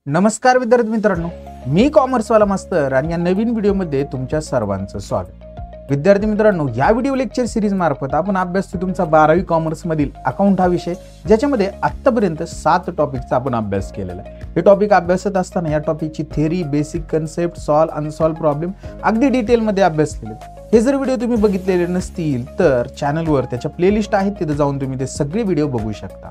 नमस्कार विद्यार्थी मित्रांनो, मी कॉमर्सवाला मास्तर आणि या नवीन व्हिडिओमध्ये तुमच्या सर्वांचं स्वागत। विद्यार्थी मित्रांनो, या व्हिडिओ लेक्चर सिरीज मार्फत आपण अभ्यासतो तुमचा 12वी कॉमर्स मधील अकाउंट हा विषय, ज्याच्यामध्ये आतापर्यंत 7 टॉपिकचा आपण अभ्यास केलेला आहे। हे टॉपिक अभ्यासत असताना या टॉपिकची theory, basic concept, solve unsolve problem अगदी डिटेलमध्ये अभ्यासलेले। हे जर व्हिडिओ तुम्ही बघितलेले नसतील तर चॅनलवर त्याच्या प्लेलिस्ट आहेत, तिथे जाऊन तुम्ही ते सगळे व्हिडिओ बघू शकता।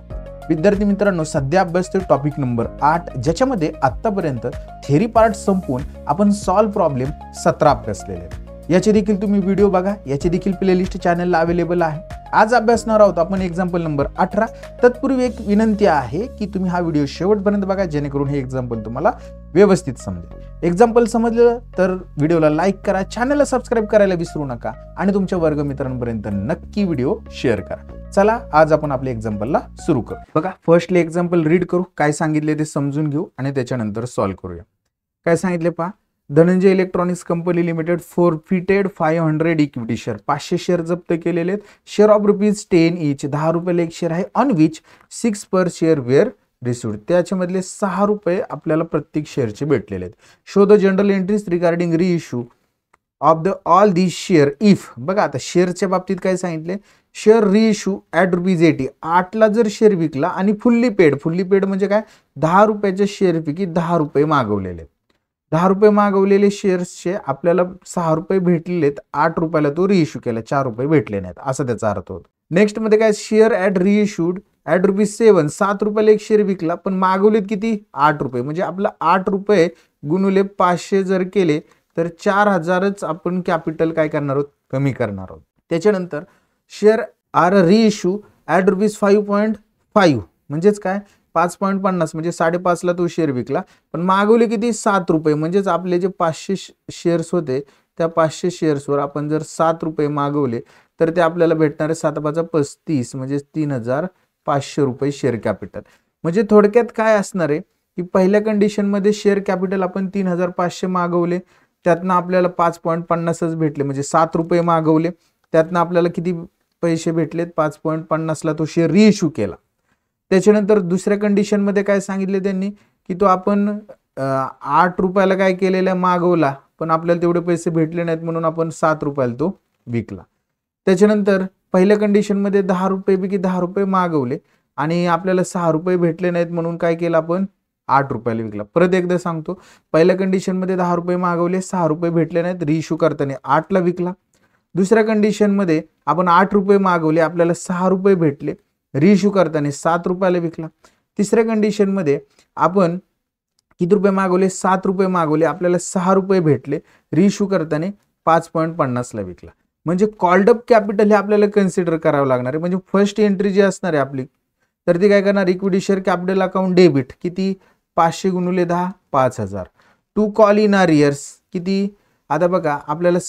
विद्यार्थी मित्रांनो, सध्या अभ्यासतोय टॉपिक नंबर 8, ज्याच्यामध्ये आतापर्यंत थेरी पार्ट संपून आपण सॉल्व प्रॉब्लेम 17 अभ्यासलेले आहेत। याचे देखील तुम्ही व्हिडिओ बघा, याची देखील प्लेलिस्ट चॅनलला अवेलेबल आहे। आज अभ्यासणार आहोत आपण एक्झाम्पल नंबर 18। तत्पूर्वी एक विनंती आहे की तुम्ही हा व्हिडिओ शेवटपर्यंत बघा, जेणेकरून हे एक्झाम्पल तुम्हाला व्यवस्थित समजेल। एक्झाम्पल समजलं तर व्हिडिओला लाईक करा, चॅनलला सबस्क्राईब करायला विसरू नका आणि तुमच्या वर्गमित्रांपर्यंत नक्की व्हिडिओ शेअर करा। चला, आज आपण आपल्या एक्झाम्पलला सुरू करू। बघा, फर्स्टली एक्झाम्पल रीड करू, काय सांगितले ते समजून घेऊ आणि त्याच्यानंतर सॉल्व्ह करूया। काय सांगितले पहा, Dhananjay electronics company limited forfeited 500 equity share, 500 share जप्त केलेले आहेत। शेअर ऑफ ₹10 इच, 10 रुपयाला एक शेअर आहे, on which 6 per share were received, त्याच्यामधले 6 रुपये आपल्याला प्रत्येक शेअरचे भेटलेले आहेत। Show the general entries regarding reissue of the all this share if, बघा आता शेअरच्या बाबतीत काय सांगितले, शेअर रिइश्यू ॲट ₹80, 8ला जर शेअर विकला आणि फुल्ली पेड म्हणजे काय, 10 रुपयाच्या शेअरपैकी 10 रुपये मागवलेले, 10 रुपये मागवलेले शेअर्सचे आपल्याला 6 रुपये भेटलेले आहेत, 8 रुपयाला तो रिइश्यू केला, 4 रुपये भेटले नाहीत, असा त्याचा अर्थ होतो। नेक्स्ट मध्ये काय, शेअर ॲट रिइश्यूड ॲट ₹7, 7 रुपयाला एक शेअर विकला पण मागवलेत किती, 8 रुपये, म्हणजे आपला 8 रुपये गुणुले 500 जर केले तर 4000च आपण कॅपिटल काय करणार आहोत, कमी करणार आहोत। त्याच्यानंतर शेअर आर रिइश्यू ॲट ₹5.5, म्हणजेच काय 5.50, म्हणजे 5.5ला तो शेअर विकला पण मागवले किती, 7 रुपये, म्हणजेच आपले जे 500 शेअर्स होते त्या 500 शेअर्सवर आपण जर 7 रुपये मागवले तर ते आपल्याला भेटणार आहे 7×5 = 35, म्हणजे 3500 रुपये शेअर कॅपिटल। म्हणजे थोडक्यात काय असणार आहे की पहिल्या कंडिशनमध्ये शेअर कॅपिटल आपण 3500 मागवले, त्यातनं आपल्याला 5.50च भेटले, म्हणजे 7 रुपये मागवले, त्यातनं आपल्याला किती पैसे भेटलेत, 5.50ला तो शेअर रिइश्यू केला। त्याच्यानंतर दुसऱ्या कंडिशनमध्ये काय सांगितले त्यांनी की तो आपण 8 रुपयाला काय केलेला, मागवला पण आपल्याला तेवढे पैसे भेटले नाहीत म्हणून आपण 7 रुपयाला तो विकला। त्याच्यानंतर पहिल्या कंडिशनमध्ये 10 रुपयेपैकी 10 रुपये मागवले आणि आपल्याला 6 रुपये भेटले नाहीत म्हणून काय केलं, आपण 8 रुपयाला विकला। परत एकदा सांगतो, पहिल्या कंडिशनमध्ये 10 रुपये मागवले, 6 रुपये भेटले नाहीत, रिइश्यू करताना 8ला विकला। दुसऱ्या कंडिशनमध्ये आपण 8 रुपये मागवले, आपल्याला 6 रुपये भेटले, रिइश्यू करताना 7 रुपयाला विकला। तिसऱ्या कंडिशनमध्ये आपण किती रुपये मागवले, 7 रुपये मागवले, आपल्याला 6 रुपये भेटले, रिइश्यू करताना 5.50ला विकला। म्हणजे कॉल्ड अप कॅपिटल हे आपल्याला कन्सिडर करावं लागणार आहे। म्हणजे फर्स्ट एंट्री जी असणार आहे आपली, तर ती काय करणार, equity share capital account debit, किती 500 × 10 5000, टू कॉल इन अरियर्स किती, आता बघा आपल्याला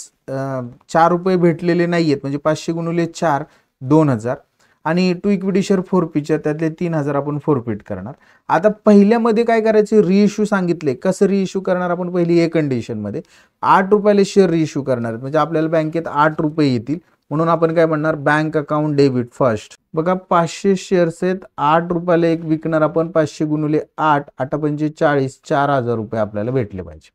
4 रुपये भेटलेले नाहीयेत, म्हणजे 500 × 4 2000, आणि टू इक्विटी शेअर फोरफिचर, त्यातले 3000 आपण फोरफिट करणार। आता पहिल्यामध्ये काय करायचे, रिइश्यू सांगितले, कसं रिइश्यू करणार आपण, पहिली एक कंडिशन मध्ये 8 रुपयाला शेअर रिइश्यू करणार आहेत, म्हणजे आपल्याला बँकेत 8 रुपये येतील म्हणून आपण काय म्हणणार, बँक अकाउंट डेबिट फर्स्ट। बघा 500 शेअर्स आहेत, 8 रुपयाला एक विकणार आपण, 500 × 8 8×5 = 40, 4000 रुपये आपल्याला भेटले पाहिजे।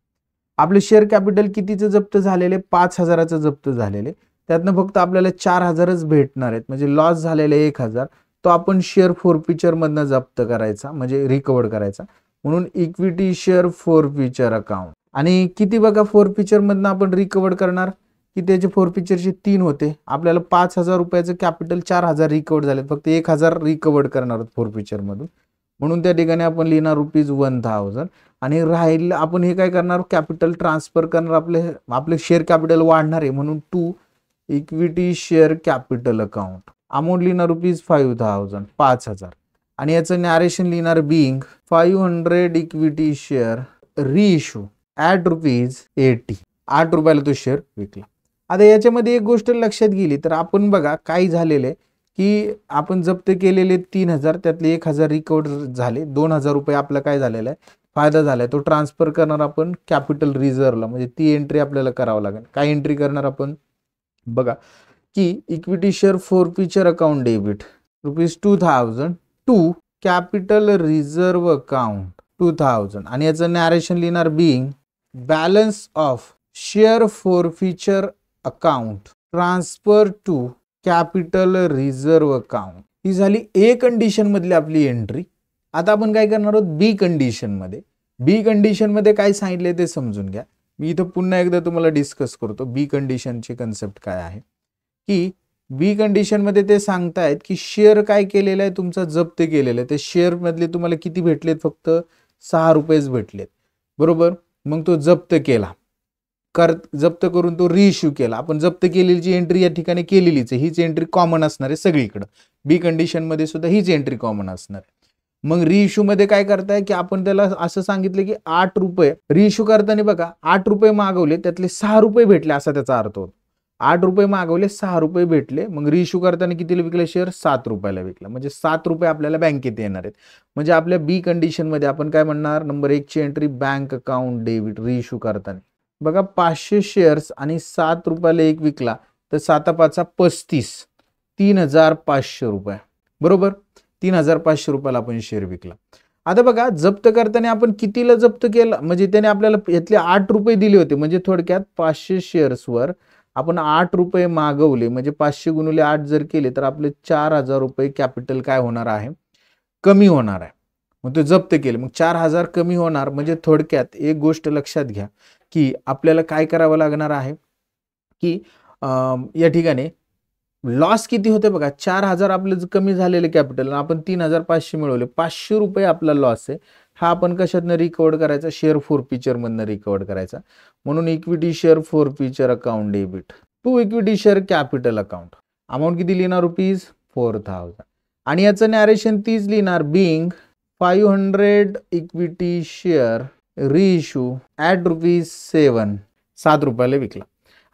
आपले शेअर कॅपिटल कितीचं जप्त झालेले, 5000चं जप्त झालेले, त्यातनं फक्त आपल्याला 4000च भेटणार आहेत, म्हणजे लॉस झालेले 1000, तो आपण शेअर फोरफिचर मधनं जप्त करायचा, म्हणजे रिकवर करायचा, म्हणून इक्विटी शेअर फोरफिचर अकाउंट। आणि किती बघा फोरफिचर मधनं आपण रिकवर करणार, की त्याचे फोरफिचरचे 3 होते, आपल्याला 5000 रुपयाचं कॅपिटल 4000 रिकवर झाले, फक्त 1000 रिकवर करणार आहोत फोरफिचर मधून, म्हणून त्या ठिकाणी आपण लिहिणार ₹1000 आणि राहील आपण हे काय करणार, कॅपिटल ट्रान्सफर करणार, आपले शेअर कॅपिटल वाढणार आहे म्हणून to equity share capital account, amount लिहिणार ₹5000, आणि याचं नॅरेशन लिहिणार being 500 equity share reissue at ₹80, 8 रुपयाला तो शेअर विकला। आता याच्यामध्ये एक गोष्ट लक्षात गेली तर आपण बघा काय झालेले की आपण जप्त केलेले 3000, त्यातले 1000 रिकवर झाले, 2000 रुपये आपला काय झालेला आहे, फायदा झालाय, तो ट्रान्सफर करणार आपण कॅपिटल रिझर्वला, म्हणजे ती एंट्री आपल्याला करावं लागेल। काय एंट्री करणार आपण, बघा की equity share forfeiture account debit ₹2000 to capital reserve account 2000 आणि याचं नॅरेशन लिहिणार being balance of share forfeiture account transfer to capital reserve account. ही झाली ए कंडिशन मधली आपली एंट्री. आता आपण काय करणार आहोत बी कंडिशन मध्ये. बी कंडिशन मध्ये काय सांगितले ते समजून घ्या. मी इथं पुन्हा एकदा तुम्हाला डिस्कस करतो बी कंडिशनची कन्सेप्ट काय आहे. की बी कंडिशन मध्ये ते सांगतायत की शेअर काय केलेलं आहे तुमचा जप्त केलेलं आहे. ते शेअर मधले तुम्हाला किती भेटलेत फक्त 6 रुपयेच भेटलेत बरोबर. मग तो जप्त केला जप्त करून तो रिइश्यू केला. आपण जप्त केलेली एंट्री या ठिकाणी केलेलीच आहे. हीच एंट्री कॉमन असणार आहे सगळीकडे. बी कंडिशन मध्ये सुद्धा हीच एंट्री कॉमन असणार आहे. मग रिइश्यू मध्ये काय करताय की आपण त्याला असं सांगितलं की 8 रुपये रिइश्यू करताना बघा 8 रुपये मागवले त्यातले 6 रुपये भेटले असा त्याचा अर्थ होतो. 8 रुपये मागवले 6 रुपये भेटले. मग रिइश्यू करताना कितीला विकले शेअर 7 रुपयाला विकला. म्हणजे 7 रुपये आपल्याला बँकेत येणार आहेत. म्हणजे आपल्या बी कंडिशन मध्ये आपण काय म्हणणार नंबर 1 ची एंट्री बँक अकाउंट डेबिट रिइश्यू करताना बघा 500 शेअर्स आणि 7 रुपयाला एक विकला तर 7 5 35 3500 रुपये बरोबर. 3500 रुपयाला आपण शेअर विकला. आता बघा जप्त करताना आपण कितीला जप्त केला म्हणजे त्याने आपल्याला यातले 8 रुपये दिले होते. म्हणजे थोडक्यात 500 शेअर्सवर आपण 8 रुपये मागवले म्हणजे 500 गुणिले 8 जर केले तर आपले 4000 रुपये कॅपिटल काय होणार आहे कमी होणार आहे. मग ते जप्त केले मग 4000 कमी होणार. म्हणजे थोडक्यात एक गोष्ट लक्षात घ्या की आपल्याला काय करावं लागणार आहे की या ठिकाणी लॉस किती होते बघा 4000 आपलं कमी झालेले कॅपिटल आपण 3500 मिळवले. 500 रुपये आपला लॉस आहे. हा आपण कशातनं रिकवर करायचा शेअर फॉरफिचर मधनं रिकवर करायचा. म्हणून equity share forfeiture account debit to equity share capital account. Amount किती लिहिणार ₹4000 आणि याचं नॅरेशन तीच लिहिणार being 500 equity share reissue at ₹7 7 रुपयाला विकला.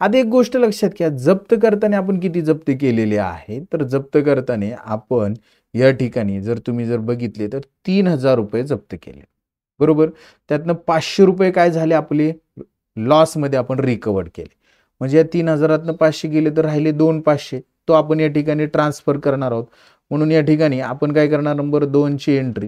आता एक गोष्ट लक्षात घ्या जप्त करताना आपण किती जप्त केलेले आहे तर जप्त करताना आपण या ठिकाणी जर तुम्ही जर बघितले तर 3000 रुपये जप्त केले बरोबर. त्यातनं 500 रुपये काय झाले आपले लॉस मध्ये आपण रिकवर केले. म्हणजे या 3000 500 गेले तर राहिले 2500 तो आपण या ठिकाणी ट्रान्सफर करणार आहोत. म्हणून या ठिकाणी आपण काय करणार नंबर 2 ची एंट्री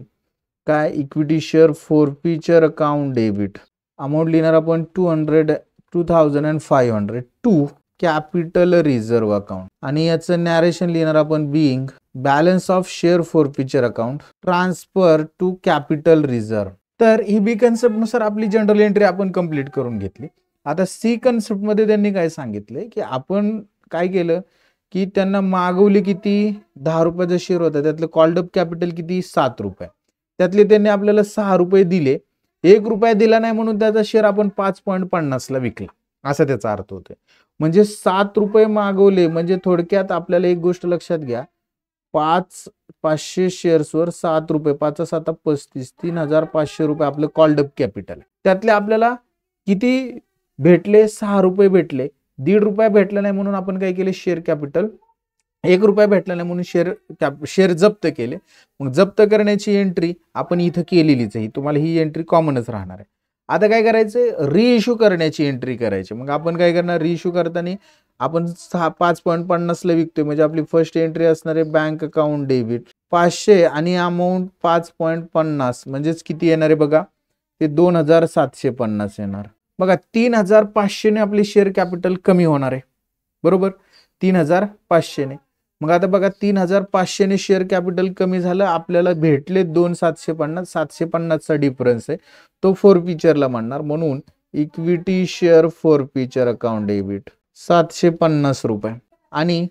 काय equity share forfeiture account debit amount लिहिणार आपण 2500 टू कॅपिटल रिझर्व्ह अकाउंट आणि याचं नॅरेशन लिहिणार आपण being balance of share forfeiture account transfer to capital reserve. तर ही बी कन्सेप्ट नुसार आपली जनरल एंट्री आपण कंप्लीट करून घेतली. आता सी कन्सेप्ट मध्ये त्यांनी काय सांगितले की आपण काय केलं की त्यांना मागवले किती 10 रुपयाचा शेअर होता त्यातलं कॉल्ड अप कॅपिटल किती 7 रुपये. त्यातले त्यांनी आपल्याला 6 रुपये दिले. 1 रुपया दिला नाही म्हणून त्याचा शेअर आपण 5.50 ला विकला असा त्याचा अर्थ होतोय. म्हणजे 7 रुपये मागवले म्हणजे थोडक्यात आपल्याला एक गोष्ट लक्षात घ्या 500 शेअर्सवर 7 रुपये 5 7 35 3500 रुपये आपलं कॉल्ड अप कॅपिटल. त्यातले आपल्याला किती भेटले 6 रुपये भेटले. 1.5 रुपया भेटला नाही म्हणून आपण काय केले शेअर कॅपिटल 1 रुपया भेटला नाही म्हणून शेअर जप्त केले. मग जप्त करण्याची एंट्री आपण इथं केलेलीच आहे. तुम्हाला ही एंट्री कॉमनच राहणार आहे. आता काय करायचं रिइश्यू करण्याची एंट्री करायची. मग आपण काय करणार रिइश्यू करताना आपण 5.50 ला विकतोय म्हणजे आपली फर्स्ट एंट्री असणार आहे बँक अकाउंट डेबिट 500 आणि अमाऊंट 5.50 म्हणजेच किती येणार आहे बघा ते 2750 येणार. बघा 3500 ने आपली शेअर कॅपिटल कमी होणार आहे बरोबर 3500 ने. मग आता बघा 3500 ने शेअर कॅपिटल कमी झालं आपल्याला भेटले 2750 750 चा डिफरन्स आहे तो फॉरफिचरला म्हणणार. म्हणून equity share forfeiture account debit 750 रुपये आणि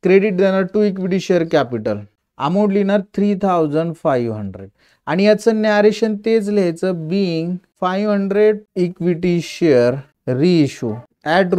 क्रेडिट देणार to equity share capital amount लिहिणार 3500 आणि याचं नॅरेशन तेच लिहायचं being 500 equity share reissue at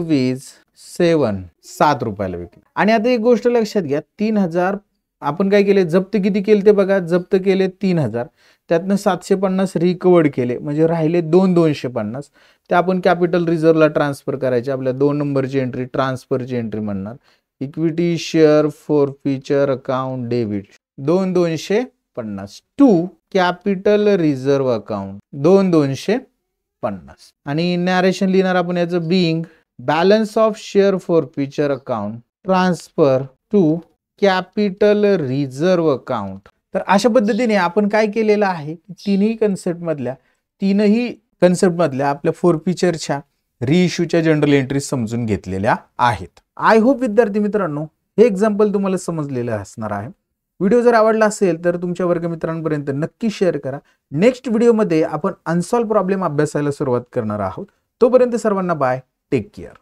₹7 रुपयाला विकले. आणि आता एक गोष्ट लक्षात घ्या 3000 आपण काय केले जप्त किती केले ते बघा जप्त केले 3000 त्यातनं 750 रिकवर्ड केले म्हणजे राहिले 250 ते आपण कॅपिटल रिझर्व्हला ट्रान्सफर करायचे. आपल्या 2 नंबरची एंट्री ट्रान्सफरची एंट्री म्हणणार equity share forfeiture account debit 2250 to capital reserve account 2250 आणि नॅरेशन लिहिणार आपण याचं being balance of share forfeiture account transfer to capital reserve account तर अशा पद्धतीने आपण काय केलेलं आहे, तीनही कन्सेप्टमधल्या आपल्या 4 फीचरच्या रिइश्यूच्या जनरल एंट्रीज समजून घेतलेल्या आहेत. आय होप विद्यार्थी मित्रांनो हे एक्झाम्पल तुम्हाला समजलेलं असणार आहे. व्हिडिओ जर आवडला असेल तर तुमच्या वर्गमित्रांपर्यंत नक्की शेअर करा. नेक्स्ट व्हिडिओमध्ये आपण अनसॉल्व प्रॉब्लेम अभ्यासायला सुरुवात करणार आहोत. तोपर्यंत सर्वांना बाय, टेक केअर.